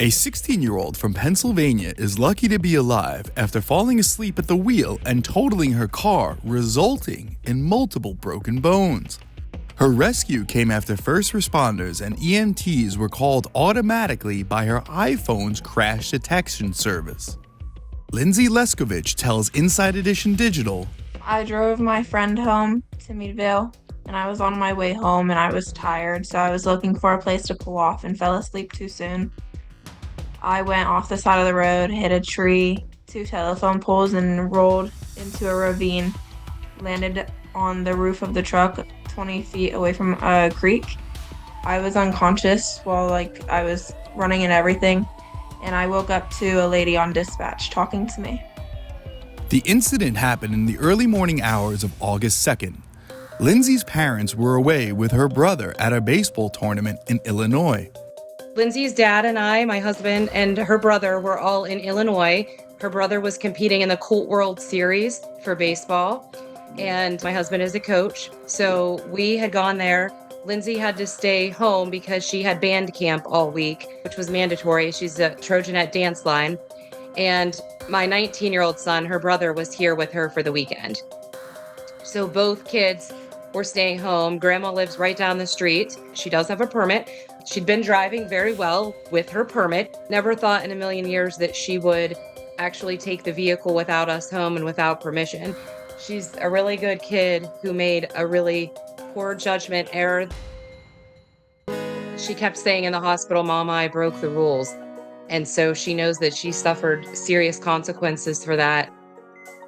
A 16-year-old from Pennsylvania is lucky to be alive after falling asleep at the wheel and totaling her car, resulting in multiple broken bones. Her rescue came after first responders and EMTs were called automatically by her iPhone's crash detection service. Lindsay Leskovich tells Inside Edition Digital, I drove my friend home to Meadville, and I was on my way home and I was tired, so I was looking for a place to pull off and fell asleep too soon. I went off the side of the road, hit a tree, two telephone poles, and rolled into a ravine. Landed on the roof of the truck 20 feet away from a creek. I was unconscious while I was running and everything, and I woke up to a lady on dispatch talking to me. The incident happened in the early morning hours of August 2nd. Lindsay's parents were away with her brother at a baseball tournament in Illinois. Lindsay's dad and I, my husband, and her brother were all in Illinois. Her brother was competing in the Colt World Series for baseball, and my husband is a coach. So we had gone there. Lindsay had to stay home because she had band camp all week, which was mandatory. She's a Trojanette dance line. And my 19-year-old son, her brother, was here with her for the weekend. So both kids were staying home. Grandma lives right down the street. She does have a permit. She'd been driving very well with her permit. Never thought in a million years that she would actually take the vehicle without us home and without permission. She's a really good kid who made a really poor judgment error. She kept saying in the hospital, "Mama, I broke the rules." And so she knows that she suffered serious consequences for that.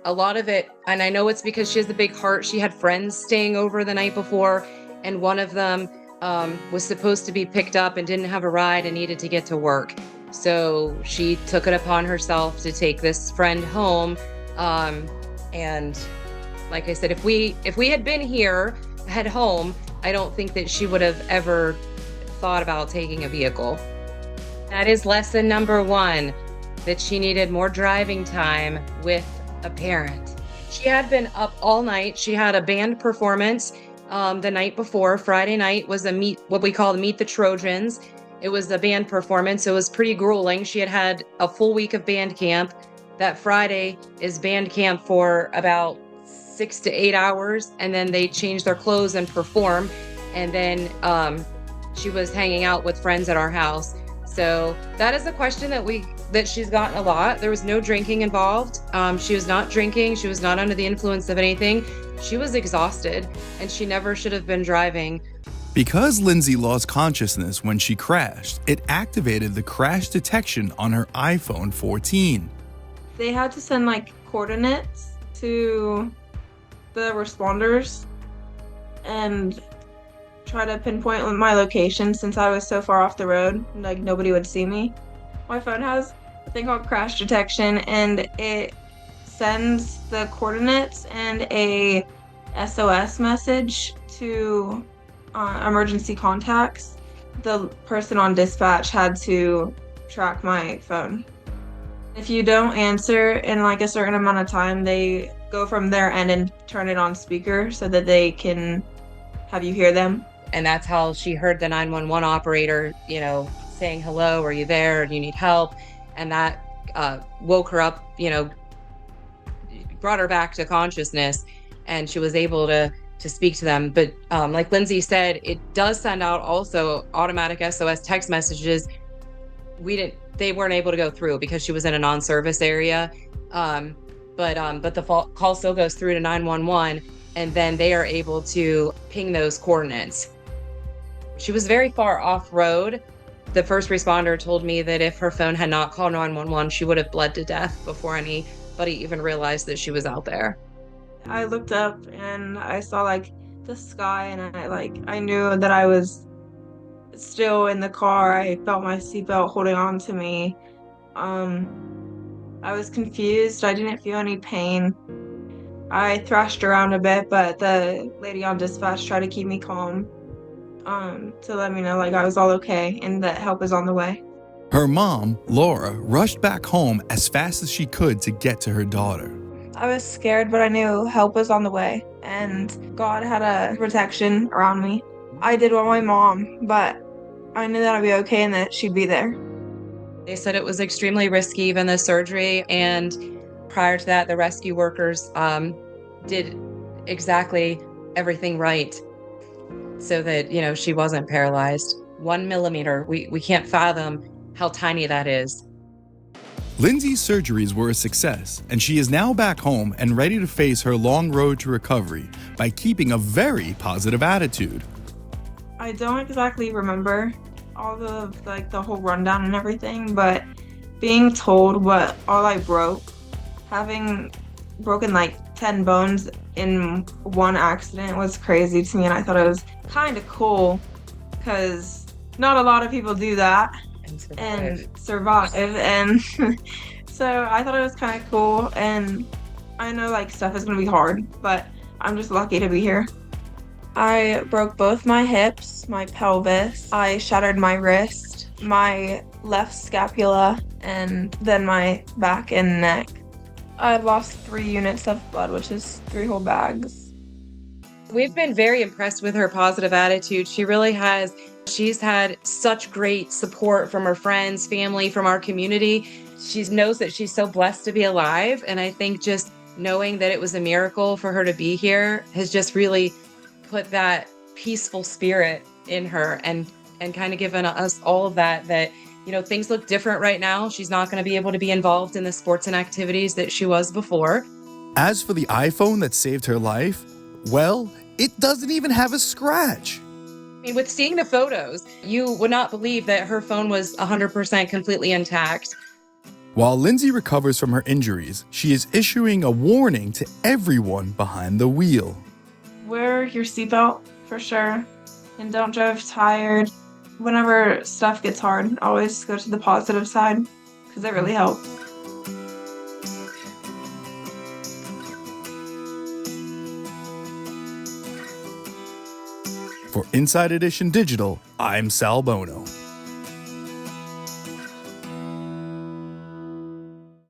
A lot of it, and I know it's because she has a big heart. She had friends staying over the night before, and one of them was supposed to be picked up and didn't have a ride and needed to get to work. So she took it upon herself to take this friend home. And like I said, if we had been here, head home, I don't think that she would have ever thought about taking a vehicle. That is lesson number one, that she needed more driving time with a parent. She had been up all night. She had a band performance the night before. Friday night was what we call Meet the Trojans. It was a band performance. It was pretty grueling. She had had a full week of band camp. That Friday is band camp for about 6 to 8 hours, and then they change their clothes and perform. And then she was hanging out with friends at our house. So that is a question that she's gotten a lot. There was no drinking involved. She was not drinking. She was not under the influence of anything. She was exhausted, and she never should have been driving. Because Lindsay lost consciousness when she crashed, it activated the crash detection on her iPhone 14. They had to send coordinates to the responders and try to pinpoint my location since I was so far off the road, nobody would see me. My phone has a thing called crash detection, and it sends the coordinates and a SOS message to emergency contacts. The person on dispatch had to track my phone. If you don't answer in a certain amount of time, they go from their end and turn it on speaker so that they can have you hear them. And that's how she heard the 911 operator, saying, "Hello, are you there? Do you need help?" And that woke her up, brought her back to consciousness, and she was able to speak to them. But like Lindsay said, it does send out also automatic SOS text messages. They weren't able to go through because she was in a non-service area. But the call still goes through to 911, and then they are able to ping those coordinates. She was very far off-road. The first responder told me that if her phone had not called 911, she would have bled to death before anybody even realized that she was out there. I looked up and I saw the sky, and I knew that I was still in the car. I felt my seatbelt holding on to me. I was confused. I didn't feel any pain. I thrashed around a bit, but the lady on dispatch tried to keep me calm, to let me know I was all okay and that help is on the way. Her mom, Laura, rushed back home as fast as she could to get to her daughter. I was scared, but I knew help was on the way, and God had a protection around me. I did want my mom, but I knew that I'd be okay and that she'd be there. They said it was extremely risky, even the surgery. And prior to that, the rescue workers did exactly everything right so that, she wasn't paralyzed. 1 millimeter, we can't fathom how tiny that is. Lindsay's surgeries were a success, and she is now back home and ready to face her long road to recovery by keeping a very positive attitude. I don't exactly remember all the whole rundown and everything, but being told what all I broke, having broken like 10 bones in one accident was crazy to me, and I thought it was kind of cool because not a lot of people do that and survive. And so I thought it was kind of cool, and I know like stuff is gonna be hard, but I'm just lucky to be here. I broke both my hips, my pelvis, I shattered my wrist, my left scapula, and then my back and neck. I lost 3 units of blood, which is 3 whole bags. We've been very impressed with her positive attitude. She really has. She's had such great support from her friends, family, from our community. She knows that she's so blessed to be alive. And I think just knowing that it was a miracle for her to be here has just really put that peaceful spirit in her and kind of given us all of that, things look different right now. She's not going to be able to be involved in the sports and activities that she was before. As for the iPhone that saved her life, well, it doesn't even have a scratch. I mean, with seeing the photos, you would not believe that her phone was 100% completely intact. While Lindsay recovers from her injuries, she is issuing a warning to everyone behind the wheel. Wear your seatbelt for sure, and don't drive tired. Whenever stuff gets hard, always go to the positive side because it really helps. For Inside Edition Digital, I'm Sal Bono.